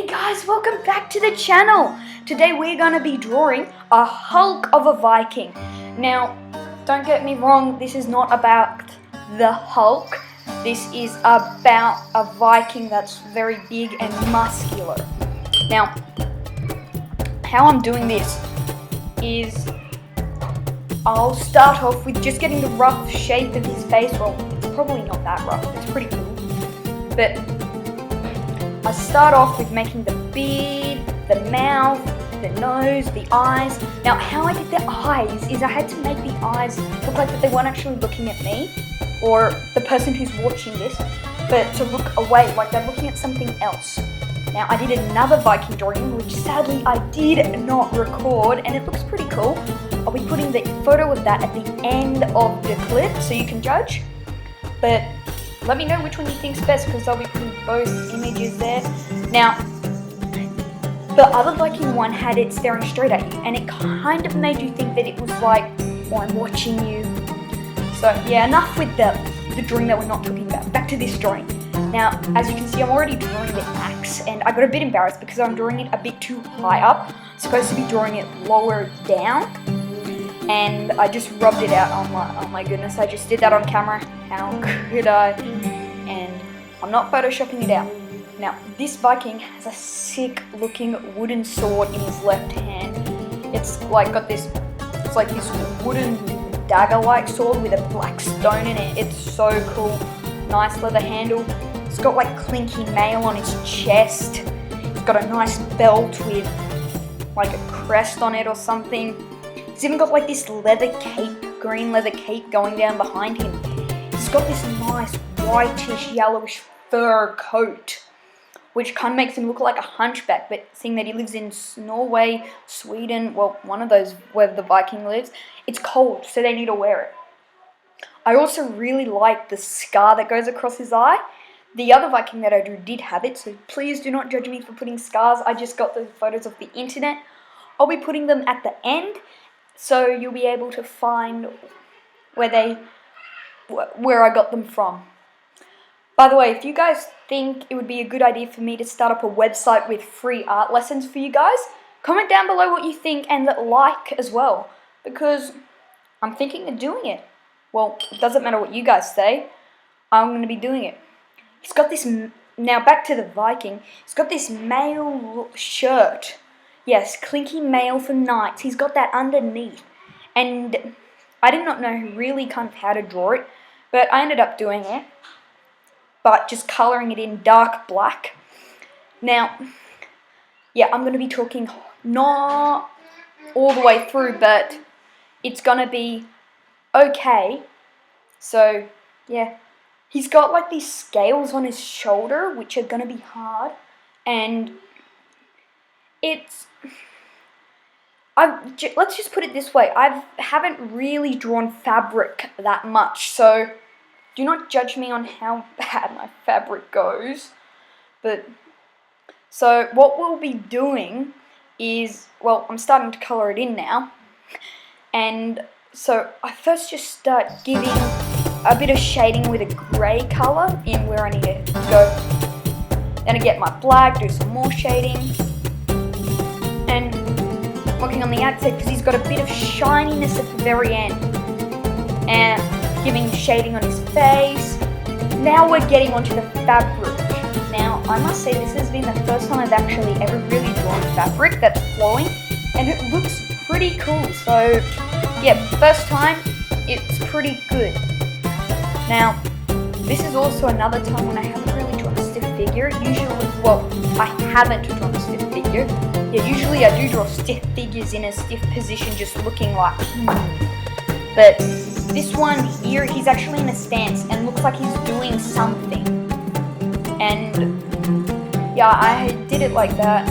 Hey guys, welcome back to the channel. Today we're going to be drawing a Hulk of a Viking. Now, don't get me wrong, this is not about the Hulk. This is about a Viking that's very big and muscular. Now, how I'm doing this is I'll start off with just getting the rough shape of his face. Well, it's probably not that rough, it's pretty cool. But I start off with making the beard, the mouth, the nose, the eyes. Now, how I did the eyes is I had to make the eyes look like that they weren't actually looking at me or the person who's watching this, but to look away, like they're looking at something else. Now, I did another Viking drawing, which sadly I did not record, and it looks pretty cool. I'll be putting the photo of that at the end of the clip so you can judge. But let me know which one you think's best, because I'll be putting both images there. Now, the other Viking one had it staring straight at you, and it kind of made you think that it was like, oh, I'm watching you. So yeah, enough with the drawing that we're not talking about. Back to this drawing. Now, as you can see, I'm already drawing the axe, and I got a bit embarrassed because I'm drawing it a bit too high up. I'm supposed to be drawing it lower down, and I just rubbed it out. Oh my goodness, I just did that on camera. How could I? And I'm not photoshopping it out. Now, this Viking has a sick looking wooden sword in his left hand. It's like got this, it's like this wooden dagger-like sword with a black stone in it. It's so cool. Nice leather handle. It's got like clinky mail on his chest. It's got a nice belt with like a crest on it or something. He's even got like this leather cape, green leather cape going down behind him. He's got this nice whitish, yellowish fur coat, which kind of makes him look like a hunchback, but seeing that he lives in Norway, Sweden, well, one of those where the Viking lives, it's cold, so they need to wear it. I also really like the scar that goes across his eye. The other Viking that I drew did have it, so please do not judge me for putting scars. I just got the photos off the internet. I'll be putting them at the end, so you'll be able to find where I got them from. By the way, if you guys think it would be a good idea for me to start up a website with free art lessons for you guys, comment down below what you think and like as well, because I'm thinking of doing it. Well, it doesn't matter what you guys say, I'm going to be doing it. He's got this, now back to the Viking, he's got this mail shirt. Yes, clinky mail for knights. He's got that underneath. And I did not know really kind of how to draw it, but I ended up doing it. But just colouring it in dark black. Now, yeah, I'm going to be talking not all the way through, but it's going to be okay. So, yeah. He's got like these scales on his shoulder, which are going to be hard. And let's just put it this way. I haven't really drawn fabric that much, so do not judge me on how bad my fabric goes. But so what we'll be doing is, well, I'm starting to colour it in now. And so I first just start giving a bit of shading with a grey colour in where I need to go. Then I get my black, do some more shading. And working on the outside because he's got a bit of shininess at the very end. And giving shading on his face. Now we're getting onto the fabric. Now, I must say this has been the first time I've actually ever really drawn fabric that's flowing, and it looks pretty cool. So, yeah, first time, it's pretty good. Now, this is also another time when I haven't really drawn a stiff figure. Usually, well, I haven't drawn a stiff figure. Yeah, usually I do draw stiff figures in a stiff position, just looking like, But this one here, he's actually in a stance and looks like he's doing something. And yeah, I did it like that.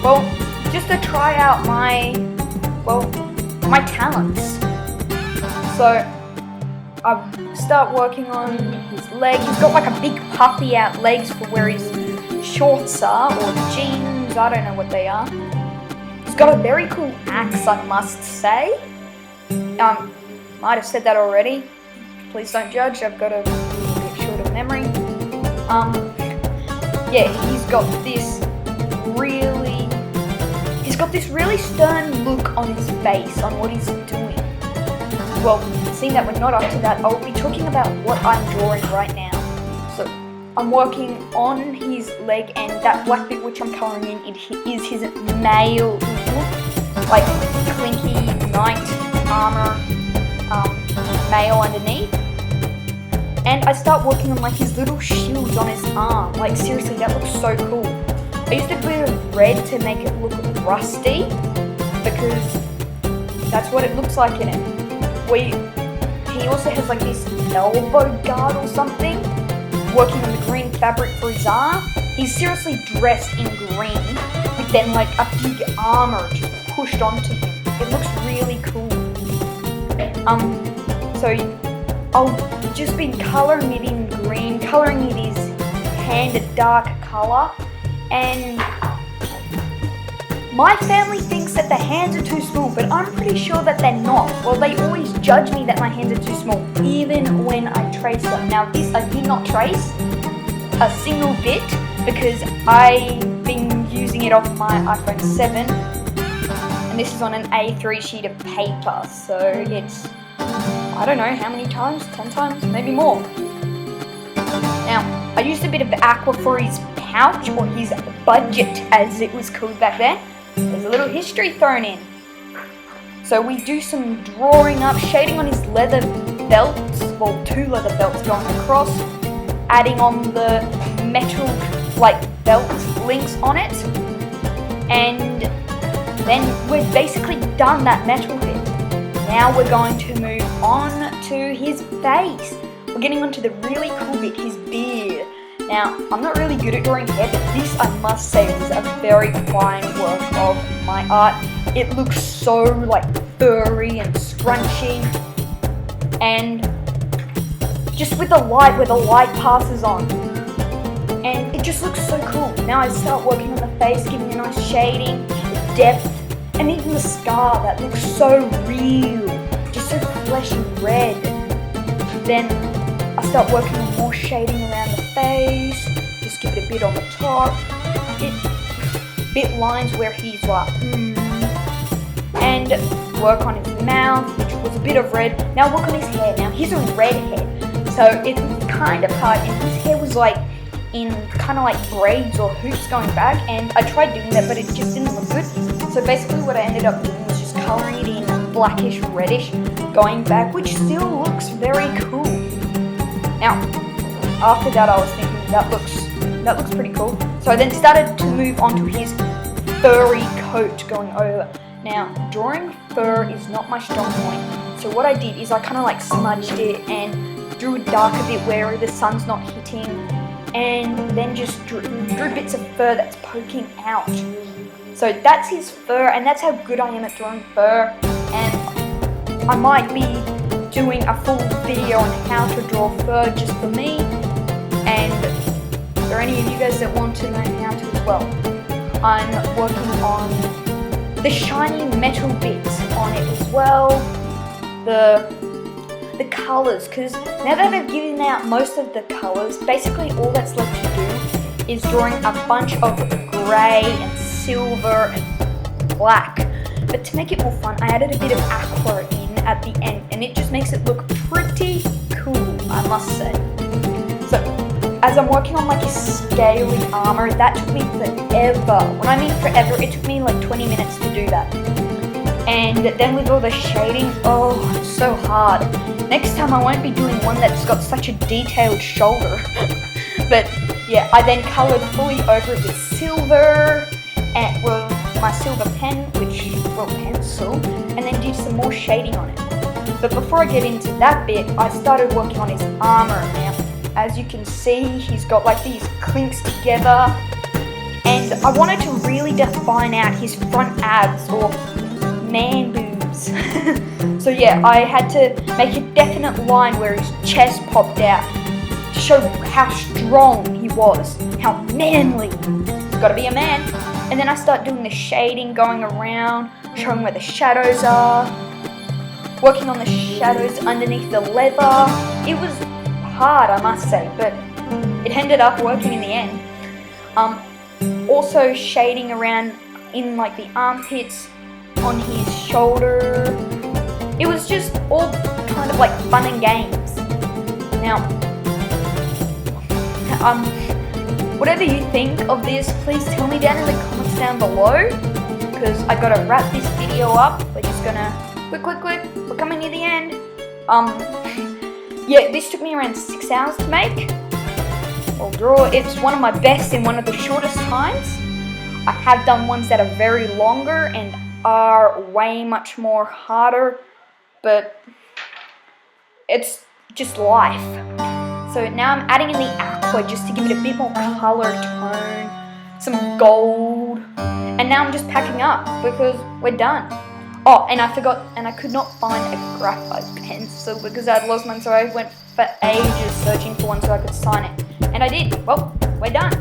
Well, just to try out my talents. So I start working on his leg. He's got like a big puffy out legs for where his shorts are, or jeans, I don't know what they are. He's got a very cool axe, I must say. Might have said that already. Please don't judge. I've got a bit short of memory. Yeah, he's got this really stern look on his face on what he's doing. Well, seeing that we're not up to that, I'll be talking about what I'm drawing right now. So I'm working on his leg, and that black bit which I'm colouring in is his male look, like clinky knight armour, male underneath. And I start working on like his little shields on his arm. Like seriously, that looks so cool. I used a bit of red to make it look rusty, because that's what it looks like in it. He also has like this elbow guard or something, working on the green fabric for his arm. He's seriously dressed in green, with then like a big armor just pushed onto him. It looks really cool. So I'll just be colouring it in green, colouring it his hand a dark colour, and my family thinks that the hands are too small, but I'm pretty sure that they're not. Well, they always judge me that my hands are too small, even when I trace them. Now this, I did not trace a single bit, because I've been using it off my iPhone 7, and this is on an A3 sheet of paper, so it's, I don't know how many times, 10 times, maybe more. Now, I used a bit of aqua for his pouch, or his budget as it was called back then. There's a little history thrown in. So we do some drawing up, shading on his leather belts, well, 2 leather belts going across, adding on the metal like belt links on it, and then we've basically done that metal bit. Now we're going to move on to his face. We're getting onto the really cool bit, his beard. Now, I'm not really good at drawing hair, but this, I must say, was a very fine work of my art. It looks so like furry and scrunchy, and just with the light, where the light passes on, and it just looks so cool. Now I start working on the face, giving a nice shading, depth, and even the scar that looks so real, just so flesh and red. Then I start working on more shading around the face, just give it a bit on the top, bit lines where he's like, and work on his mouth, which was a bit of red. Now work on his hair. Now he's a redhead, so it's kind of hard, and his hair was like in kind of like braids or hoops going back, and I tried doing that, but it just didn't look good. So basically what I ended up doing was just colouring it in blackish reddish going back, which still looks very cool. Now, after that I was thinking that looks pretty cool. So I then started to move on to his furry coat going over. Now, drawing fur is not my strong point. So what I did is I kind of like smudged it and drew a darker bit where the sun's not hitting, and then just drew bits of fur that's poking out. So that's his fur, and that's how good I am at drawing fur. And I might be doing a full video on how to draw fur just for me, and if there are any of you guys that want to know how to as well. I'm working on the shiny metal bits on it as well, the colours, because now that I've given out most of the colours, basically all that's left to do is drawing a bunch of grey and silver and black. But to make it more fun, I added a bit of aqua in at the end, and it just makes it look pretty cool, I must say. So as I'm working on like his scaly armour, that took me forever. When I mean forever, it took me like 20 minutes to do that. And then with all the shading, oh, it's so hard. Next time I won't be doing one that's got such a detailed shoulder. But yeah, I then coloured fully over it with silver, and well, my silver pen, pencil, and then did some more shading on it. But before I get into that bit, I started working on his armour. Now, as you can see, he's got like these clinks together, and I wanted to really define out his front abs, or man boobs. So yeah, I had to make a definite line where his chest popped out to show how strong he was, how manly. He's gotta be a man. And then I start doing the shading, going around, showing where the shadows are, working on the shadows underneath the leather. It was hard, I must say, but it ended up working in the end. also shading around in like the armpits, on his shoulder. It was just all kind of like fun and games. Now, whatever you think of this, please tell me down in the comments down below, because I gotta wrap this video up. We're just gonna quick, we're coming near the end. Yeah, this took me around 6 hours to make. I'll draw. It's one of my best in one of the shortest times. I have done ones that are very longer and are way much more harder, but it's just life. So now I'm adding in the aqua just to give it a bit more color tone, some gold, and now I'm just packing up because we're done. Oh, and I forgot, and I could not find a graphite pencil because I'd lost mine, so I went for ages searching for one so I could sign it. And I did. Well, we're done.